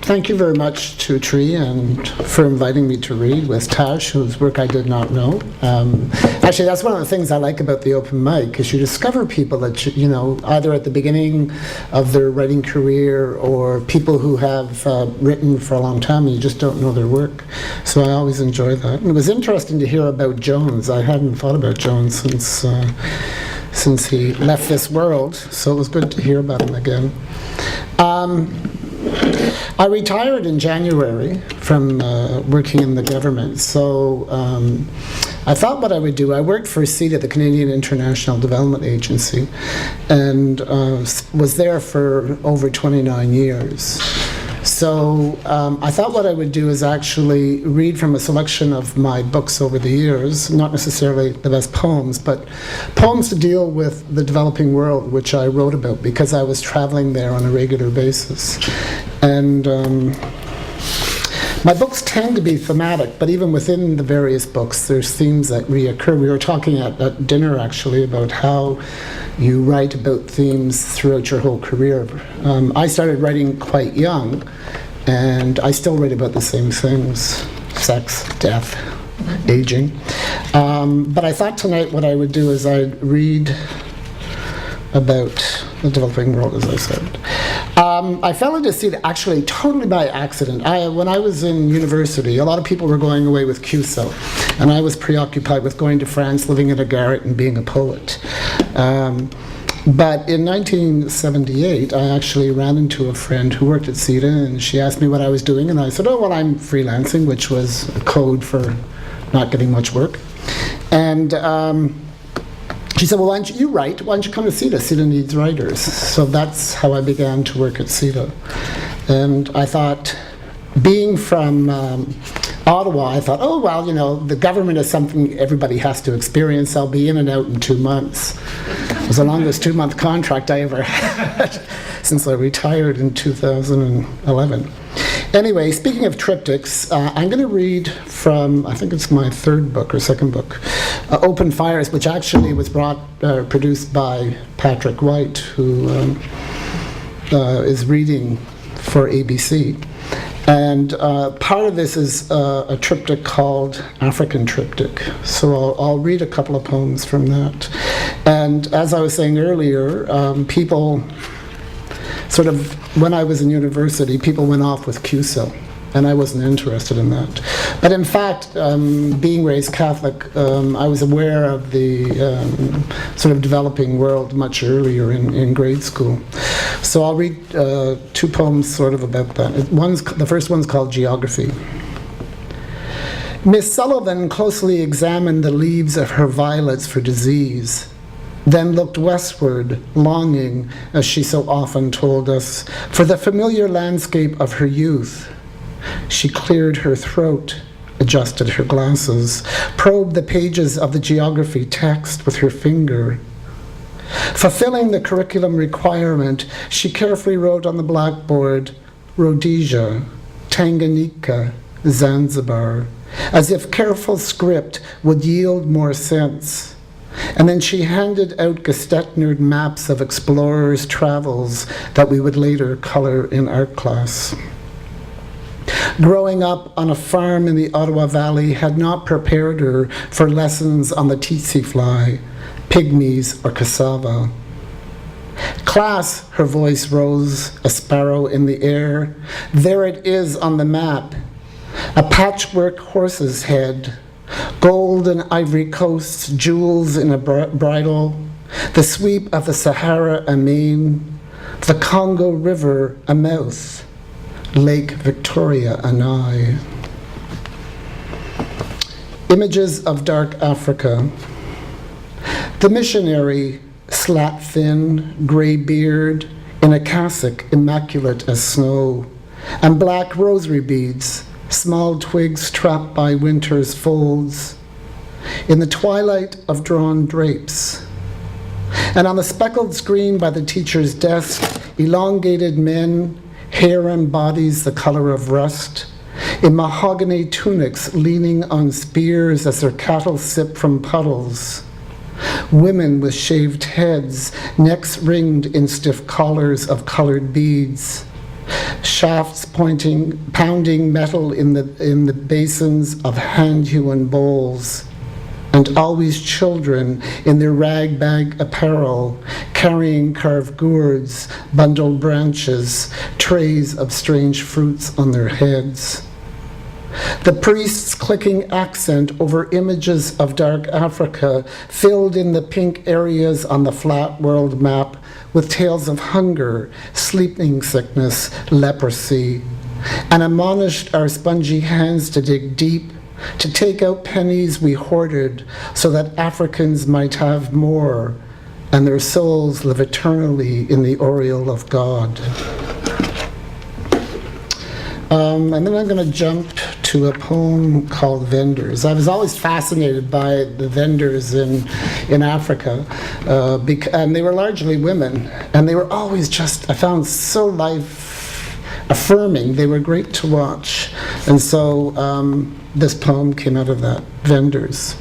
Thank you very much to Tree and for inviting me to read with Tash, whose work I did not know. Actually, that's one of the things I like about the open mic, is you discover people that, you know, either at the beginning of their writing career or people who have written for a long time and you just don't know their work. So I always enjoy that. And it was interesting to hear about Jones. I hadn't thought about Jones since he left this world, so it was good to hear about him again. I retired in January from working in the government, so I thought what I would do, I worked for CETA, the Canadian International Development Agency, and was there for over 29 years. So I thought what I would do is actually read from a selection of my books over the years, not necessarily the best poems, but poems to deal with the developing world, which I wrote about because I was traveling there on a regular basis. And my books tend to be thematic, but even within the various books, there's themes that reoccur. We were talking at dinner, actually, about how you write about themes throughout your whole career. I started writing quite young, and I still write about the same things: sex, death, aging. But I thought tonight what I would do is I'd read about the developing world, as I said. I fell into CETA actually totally by accident. When I was in university, a lot of people were going away with QSO, and I was preoccupied with going to France, living in a garret, and being a poet. But in 1978, I actually ran into a friend who worked at CETA, and she asked me what I was doing, and I said, oh, well, I'm freelancing, which was a code for not getting much work. And she said, well, why don't you write? Why don't you come to CETA? CETA needs writers. So that's how I began to work at CETA. And I thought, being from Ottawa, I thought, oh, well, you know, the government is something everybody has to experience. I'll be in and out in 2 months. It was the longest 2-month contract I ever had since I retired in 2011. Anyway, speaking of triptychs, I'm going to read from, I think it's my third book or second book, Open Fires, which actually was produced by Patrick White, who is reading for ABC. And part of this is a triptych called African Triptych. So I'll read a couple of poems from that. And as I was saying earlier, people sort of, when I was in university, people went off with QSO, and I wasn't interested in that. But in fact, being raised Catholic, I was aware of the sort of developing world much earlier in grade school. So I'll read 2 poems sort of about that. The first one's called Geography. Miss Sullivan closely examined the leaves of her violets for disease, then looked westward, longing, as she so often told us, for the familiar landscape of her youth. She cleared her throat, adjusted her glasses, probed the pages of the geography text with her finger. Fulfilling the curriculum requirement, she carefully wrote on the blackboard, Rhodesia, Tanganyika, Zanzibar, as if careful script would yield more sense. And then she handed out Gestetnered maps of explorers' travels that we would later color in art class. Growing up on a farm in the Ottawa Valley had not prepared her for lessons on the tsetse fly, pygmies, or cassava. Class, her voice rose, a sparrow in the air. There it is on the map, a patchwork horse's head, gold and ivory coasts, jewels in a bridle, the sweep of the Sahara a mane, the Congo River a mouth, Lake Victoria an eye. Images of dark Africa. The missionary, slat-thin, gray beard, in a cassock immaculate as snow, and black rosary beads, small twigs trapped by winter's folds, in the twilight of drawn drapes. And on the speckled screen by the teacher's desk, elongated men, hair and bodies the color of rust, in mahogany tunics leaning on spears as their cattle sip from puddles. Women with shaved heads, necks ringed in stiff collars of colored beads, shafts pounding metal in the basins of hand-hewn bowls, and always children in their rag-bag apparel, carrying carved gourds, bundled branches, trays of strange fruits on their heads. The priest's clicking accent over images of dark Africa filled in the pink areas on the flat world map with tales of hunger, sleeping sickness, leprosy, and admonished our spongy hands to dig deep, to take out pennies we hoarded so that Africans might have more and their souls live eternally in the aureole of God. And then I'm going to jump to a poem called Vendors. I was always fascinated by the vendors in Africa, and they were largely women, and they were always just, I found, so life affirming. They were great to watch. And so this poem came out of that, Vendors.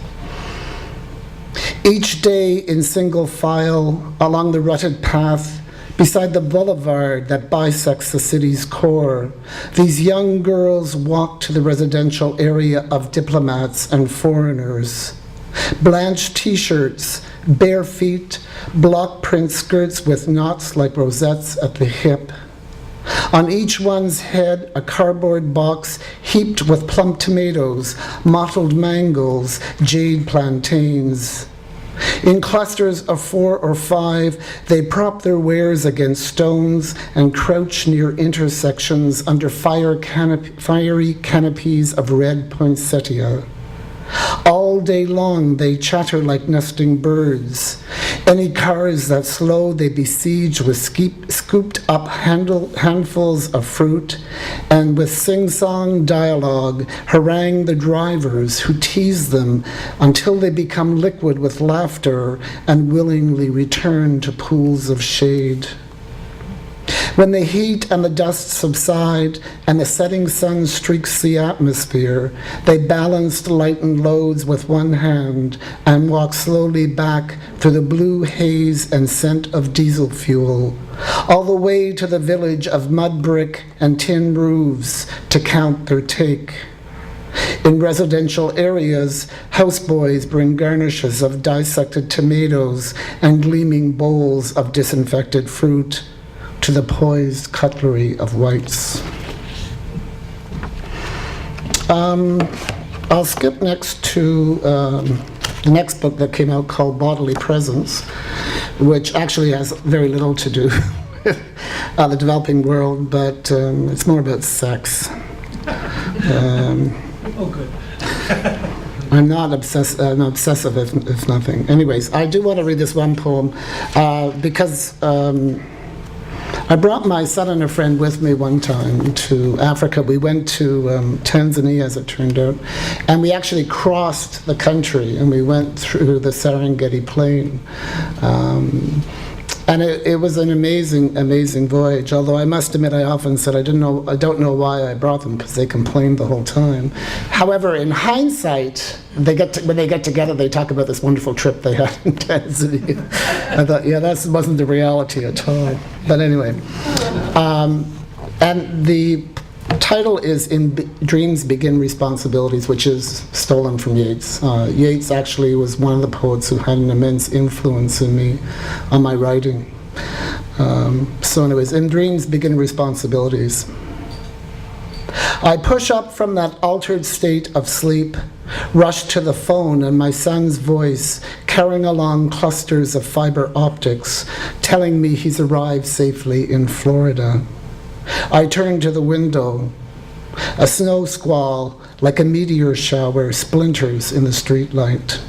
Each day in single file along the rutted path beside the boulevard that bisects the city's core, these young girls walk to the residential area of diplomats and foreigners. Blanched t-shirts, bare feet, block print skirts with knots like rosettes at the hip. On each one's head, a cardboard box heaped with plump tomatoes, mottled mangoes, jade plantains. In clusters of 4 or 5, they prop their wares against stones and crouch near intersections under fiery canopies of red poinsettia. All day long they chatter like nesting birds. Any cars that slow they besiege with scooped up handfuls of fruit, and with sing-song dialogue harangue the drivers who tease them until they become liquid with laughter and willingly return to pools of shade. When the heat and the dust subside and the setting sun streaks the atmosphere, they balance lightened loads with one hand and walk slowly back through the blue haze and scent of diesel fuel, all the way to the village of mud brick and tin roofs to count their take. In residential areas, houseboys bring garnishes of dissected tomatoes and gleaming bowls of disinfected fruit to the poised cutlery of whites. I'll skip next to the next book that came out called Bodily Presence, which actually has very little to do with the developing world, but it's more about sex. Oh, good. I'm obsessive, if nothing. Anyways, I do want to read this one poem because I brought my son and a friend with me one time to Africa. We went to Tanzania, as it turned out, and we actually crossed the country, and we went through the Serengeti Plain. And it was an amazing, amazing voyage. Although I must admit, I often said I don't know why I brought them, because they complained the whole time. However, in hindsight, when they get together, they talk about this wonderful trip they had in Tanzania. I thought, yeah, that wasn't the reality at all. But anyway, and the title is Dreams Begin Responsibilities, which is stolen from Yeats. Yeats actually was one of the poets who had an immense influence in me on my writing. So anyways, in Dreams Begin Responsibilities. I push up from that altered state of sleep, rush to the phone and my son's voice carrying along clusters of fiber optics, telling me he's arrived safely in Florida. I turn to the window. A snow squall, like a meteor shower, splinters in the streetlight.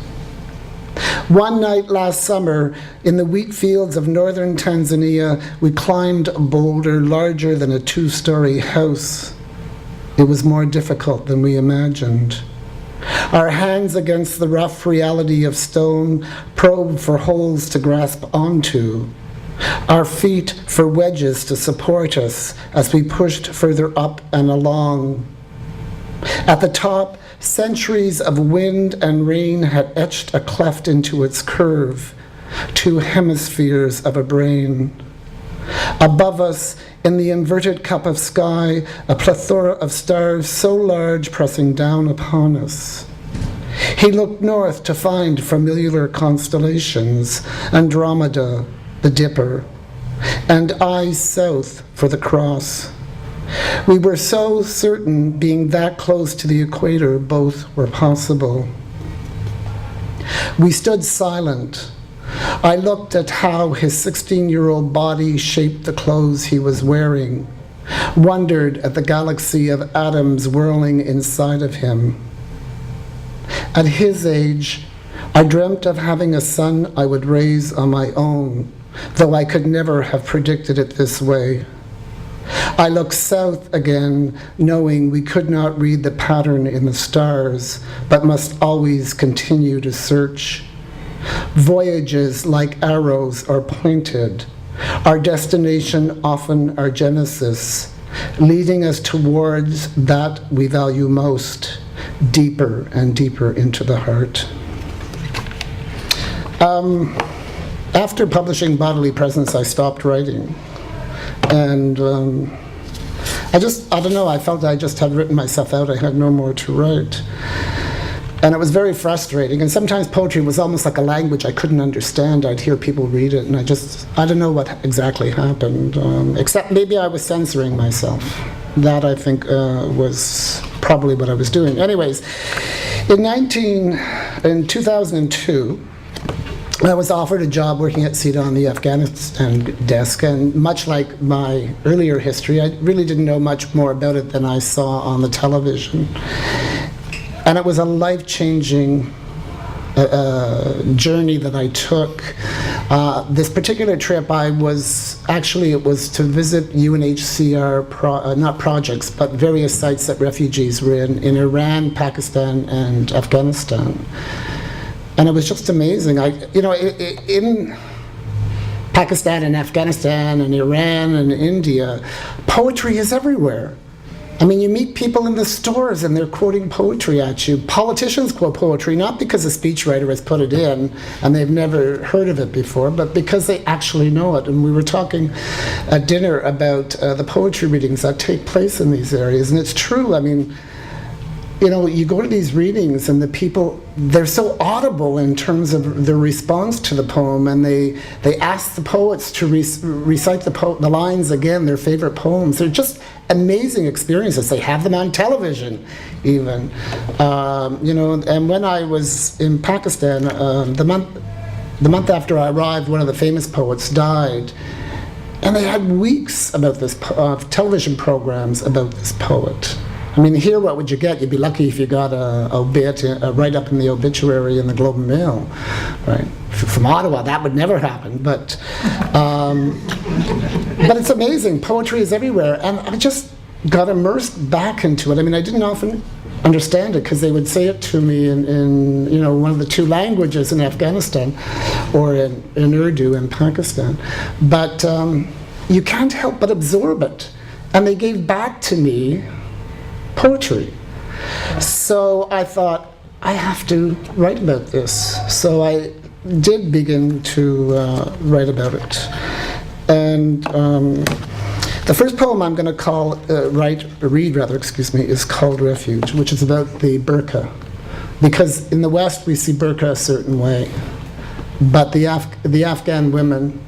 One night last summer, in the wheat fields of northern Tanzania, we climbed a boulder larger than a 2-story house. It was more difficult than we imagined. Our hands against the rough reality of stone probed for holes to grasp onto. Our feet for wedges to support us as we pushed further up and along. At the top, centuries of wind and rain had etched a cleft into its curve, 2 hemispheres of a brain. Above us, in the inverted cup of sky, a plethora of stars so large pressing down upon us. He looked north to find familiar constellations, Andromeda, the Dipper, and eyes south for the cross. We were so certain being that close to the equator both were possible. We stood silent. I looked at how his 16-year-old body shaped the clothes he was wearing, wondered at the galaxy of atoms whirling inside of him. At his age, I dreamt of having a son I would raise on my own, though I could never have predicted it this way. I looked south again, knowing we could not read the pattern in the stars, but must always continue to search. Voyages like arrows are pointed, our destination often our genesis, leading us towards that we value most, deeper and deeper into the heart. After publishing Bodily Presence, I stopped writing. And I don't know, I felt I just had written myself out. I had no more to write. And it was very frustrating. And sometimes poetry was almost like a language I couldn't understand. I'd hear people read it, and I don't know what exactly happened, except maybe I was censoring myself. That, I think, was probably what I was doing. Anyways, in 2002, I was offered a job working at CETA on the Afghanistan desk, and much like my earlier history, I really didn't know much more about it than I saw on the television. And it was a life-changing journey that I took. This particular trip, it was to visit UNHCR, not projects, but various sites that refugees were in Iran, Pakistan, and Afghanistan. And it was just amazing. In Pakistan and Afghanistan and Iran and India, poetry is everywhere. I mean, you meet people in the stores and they're quoting poetry at you. Politicians quote poetry, not because a speechwriter has put it in and they've never heard of it before, but because they actually know it. And we were talking at dinner about the poetry readings that take place in these areas. And it's true. I mean, you go to these readings and the people, they're so audible in terms of their response to the poem, and they ask the poets to recite the lines again, their favorite poems. They're just amazing experiences. They have them on television even. And when I was in Pakistan, the month after I arrived, one of the famous poets died. And they had weeks about this, television programs about this poet. I mean, here, what would you get? You'd be lucky if you got a write-up in the obituary in the Globe and Mail, right? From Ottawa, that would never happen. But it's amazing. Poetry is everywhere, and I just got immersed back into it. I mean, I didn't often understand it because they would say it to me in one of the two languages in Afghanistan, or in Urdu in Pakistan. But you can't help but absorb it, and they gave back to me poetry. So I thought, I have to write about this. So I did begin to write about it. And the first poem I'm going to read is called Refuge, which is about the burqa. Because in the West we see burqa a certain way, but the Afghan women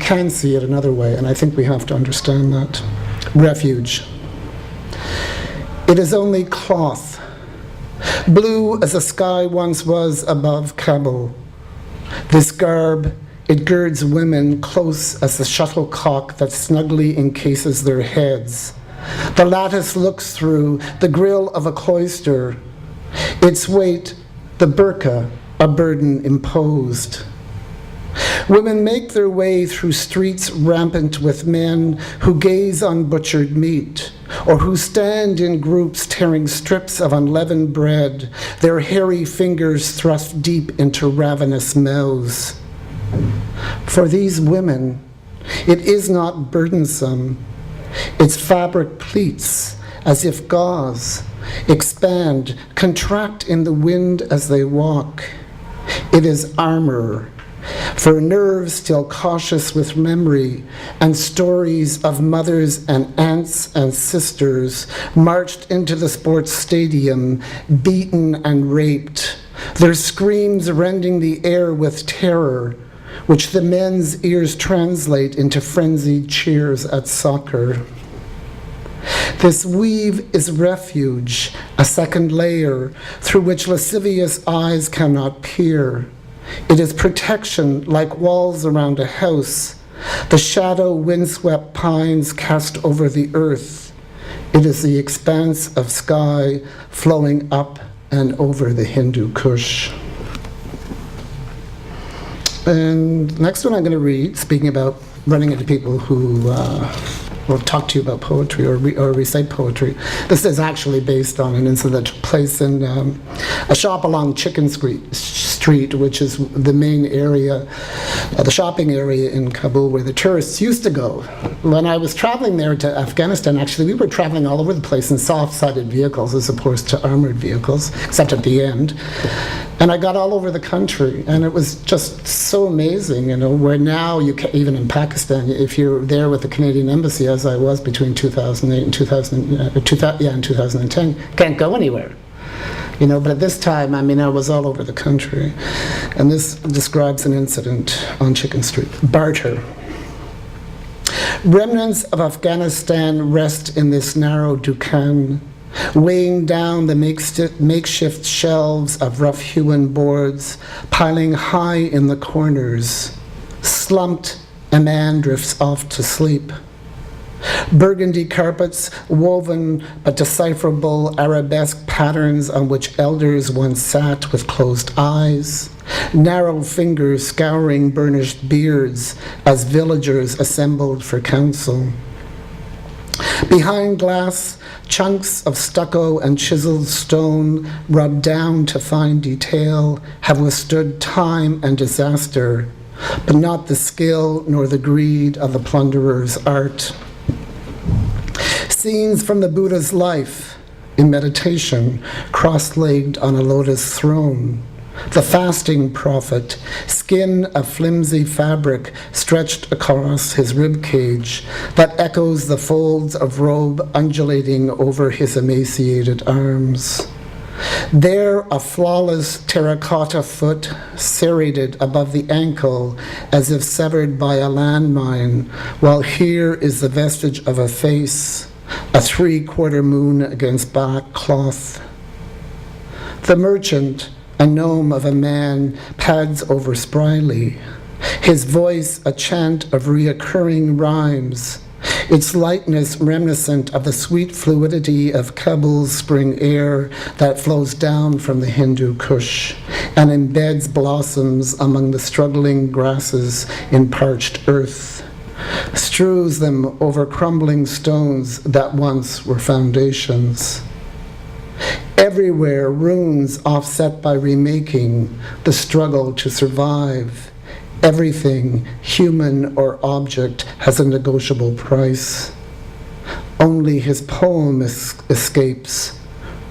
can see it another way, and I think we have to understand that. Refuge. It is only cloth, blue as the sky once was above Kabul. This garb, it girds women close as the shuttlecock that snugly encases their heads. The lattice looks through the grill of a cloister. Its weight, the burqa, a burden imposed. Women make their way through streets rampant with men who gaze on butchered meat, or who stand in groups tearing strips of unleavened bread, their hairy fingers thrust deep into ravenous mouths. For these women, it is not burdensome. Its fabric pleats as if gauze, expand, contract in the wind as they walk. It is armor. For nerves still cautious with memory and stories of mothers and aunts and sisters marched into the sports stadium, beaten and raped, their screams rending the air with terror, which the men's ears translate into frenzied cheers at soccer. This weave is refuge, a second layer through which lascivious eyes cannot peer. It is protection like walls around a house, the shadow windswept pines cast over the earth. It is the expanse of sky flowing up and over the Hindu Kush. And the next one I'm going to read, speaking about running into people who will talk to you about poetry or recite poetry. This is actually based on an incident that took place in a shop along Chicken Street, which is the main area, the shopping area in Kabul where the tourists used to go. When I was traveling there to Afghanistan, actually, we were traveling all over the place in soft-sided vehicles as opposed to armored vehicles, except at the end. And I got all over the country, and it was just so amazing, you know, where now, even in Pakistan, if you're there with the Canadian Embassy, as I was between 2008 and 2010, can't go anywhere. You know, but at this time, I mean, I was all over the country. And this describes an incident on Chicken Street. Barter. Remnants of Afghanistan rest in this narrow dukan, weighing down the makeshift shelves of rough-hewn boards, piling high in the corners. Slumped, a man drifts off to sleep. Burgundy carpets, woven but decipherable arabesque patterns on which elders once sat with closed eyes. Narrow fingers scouring burnished beards as villagers assembled for council. Behind glass, chunks of stucco and chiseled stone, rubbed down to fine detail, have withstood time and disaster, but not the skill nor the greed of the plunderer's art. Scenes from the Buddha's life in meditation, cross-legged on a lotus throne. The fasting prophet, skin of flimsy fabric stretched across his rib cage that echoes the folds of robe undulating over his emaciated arms. There, a flawless terracotta foot serrated above the ankle as if severed by a landmine, while here is the vestige of a face, a 3/4 moon against black cloth. The merchant, a gnome of a man, pads over spryly, his voice a chant of reoccurring rhymes, its lightness reminiscent of the sweet fluidity of Kabul's spring air that flows down from the Hindu Kush and embeds blossoms among the struggling grasses in parched earth, strews them over crumbling stones that once were foundations. Everywhere, runes offset by remaking, the struggle to survive. Everything, human or object, has a negotiable price. Only his poem escapes,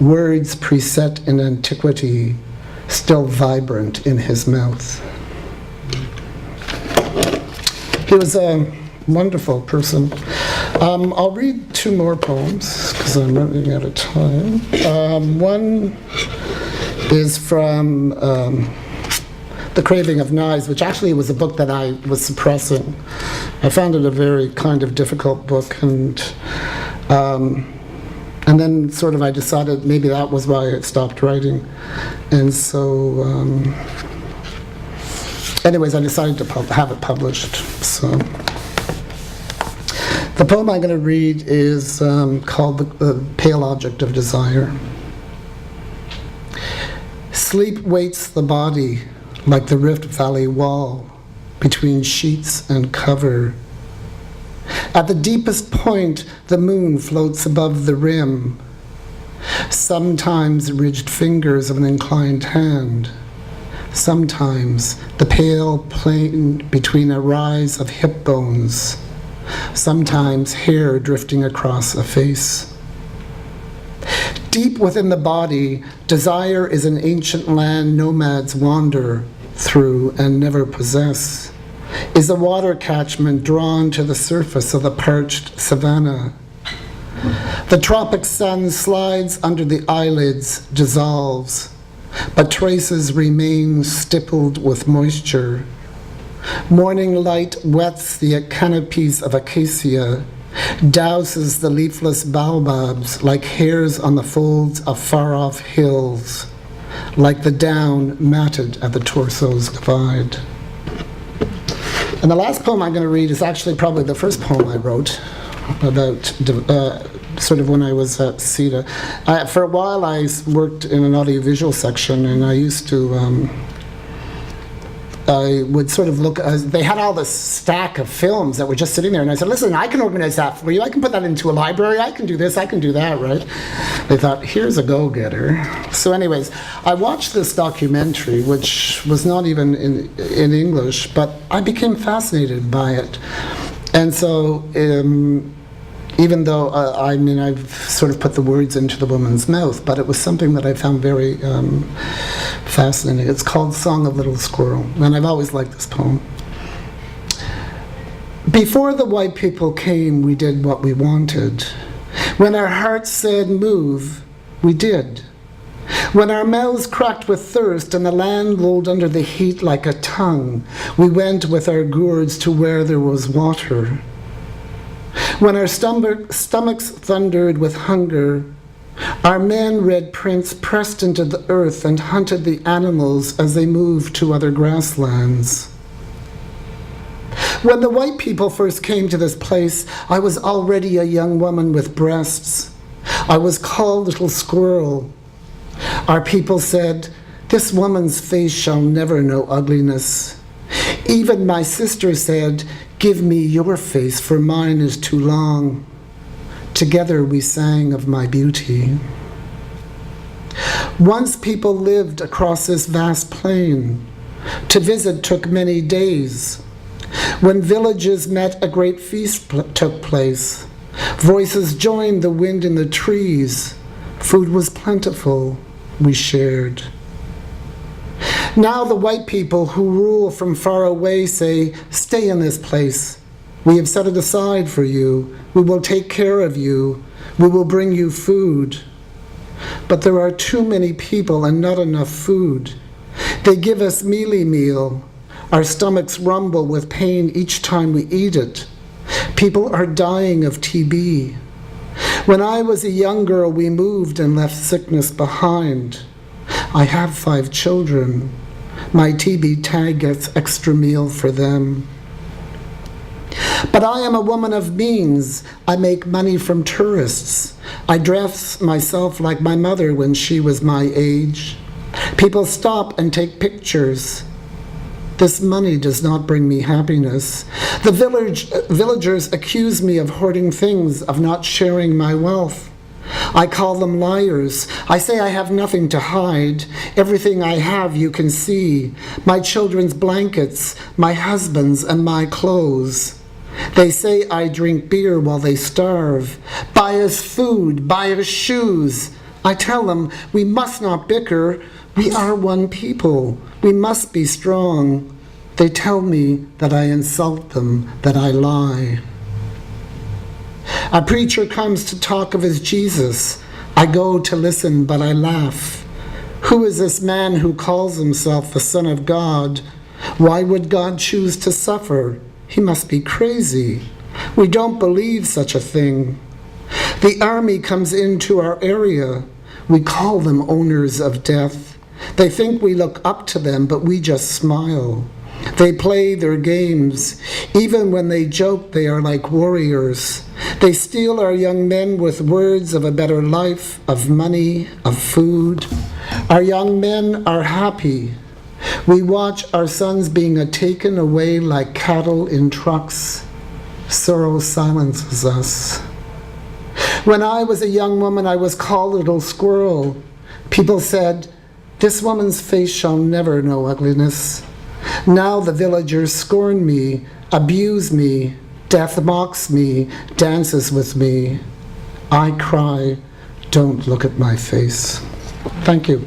words preset in antiquity, still vibrant in his mouth. He was a wonderful person. I'll read two more poems because I'm running out of time. One is from The Craving of Knives, which actually was a book that I was suppressing. I found it a very kind of difficult book, and then sort of I decided maybe that was why I stopped writing. And so, anyways, I decided to have it published. So, the poem I'm going to read is called The Pale Object of Desire. Sleep waits the body like the Rift Valley wall between sheets and cover. At the deepest point, the moon floats above the rim, sometimes ridged fingers of an inclined hand, sometimes the pale plain between a rise of hip bones, sometimes hair drifting across a face. Deep within the body, desire is an ancient land nomads wander, through and never possess, is a water catchment drawn to the surface of the parched savanna. The tropic sun slides under the eyelids, dissolves, but traces remain stippled with moisture. Morning light wets the canopies of acacia, douses the leafless baobabs like hairs on the folds of far-off hills, like the down matted at the torso's divide. And the last poem I'm going to read is actually probably the first poem I wrote about sort of when I was at CETA. For a while I worked in an audiovisual section, and I used to I would sort of look, they had all this stack of films that were just sitting there, and I said, listen, I can organize that for you, I can put that into a library, I can do this, I can do that, right? They thought, here's a go-getter. So anyways, I watched this documentary, which was not even in English, but I became fascinated by it. And so, even though, I mean, I've sort of put the words into the woman's mouth, but it was something that I found very fascinating. It's called Song of Little Squirrel, and I've always liked this poem. Before the white people came, we did what we wanted. When our hearts said move, we did. When our mouths cracked with thirst and the land rolled under the heat like a tongue, we went with our gourds to where there was water. When our stomachs thundered with hunger, our men read prints pressed into the earth and hunted the animals as they moved to other grasslands. When the white people first came to this place, I was already a young woman with breasts. I was called Little Squirrel. Our people said, "This woman's face shall never know ugliness." Even my sister said, "Give me your face, for mine is too long." Together we sang of my beauty. Once people lived across this vast plain. To visit took many days. When villages met, a great feast took place. Voices joined the wind in the trees. Food was plentiful. We shared. Now the white people who rule from far away say, "Stay in this place. We have set it aside for you. We will take care of you. We will bring you food." But there are too many people and not enough food. They give us mealy meal. Our stomachs rumble with pain each time we eat it. People are dying of TB. When I was a young girl, we moved and left sickness behind. I have 5 children. My TB tag gets extra meal for them. But I am a woman of means. I make money from tourists. I dress myself like my mother when she was my age. People stop and take pictures. This money does not bring me happiness. The villagers accuse me of hoarding things, of not sharing my wealth. I call them liars. I say I have nothing to hide. Everything I have you can see. My children's blankets, my husband's, and my clothes. They say I drink beer while they starve. Buy us food, buy us shoes. I tell them we must not bicker. We are one people. We must be strong. They tell me that I insult them, that I lie. A preacher comes to talk of his Jesus. I go to listen, but I laugh. Who is this man who calls himself the Son of God? Why would God choose to suffer? He must be crazy. We don't believe such a thing. The army comes into our area. We call them owners of death. They think we look up to them, but we just smile. They play their games. Even when they joke, they are like warriors. They steal our young men with words of a better life, of money, of food. Our young men are happy. We watch our sons being taken away like cattle in trucks. Sorrow silences us. When I was a young woman, I was called Little Squirrel. People said, "This woman's face shall never know ugliness." Now the villagers scorn me, abuse me, death mocks me, dances with me. I cry, "Don't look at my face." Thank you.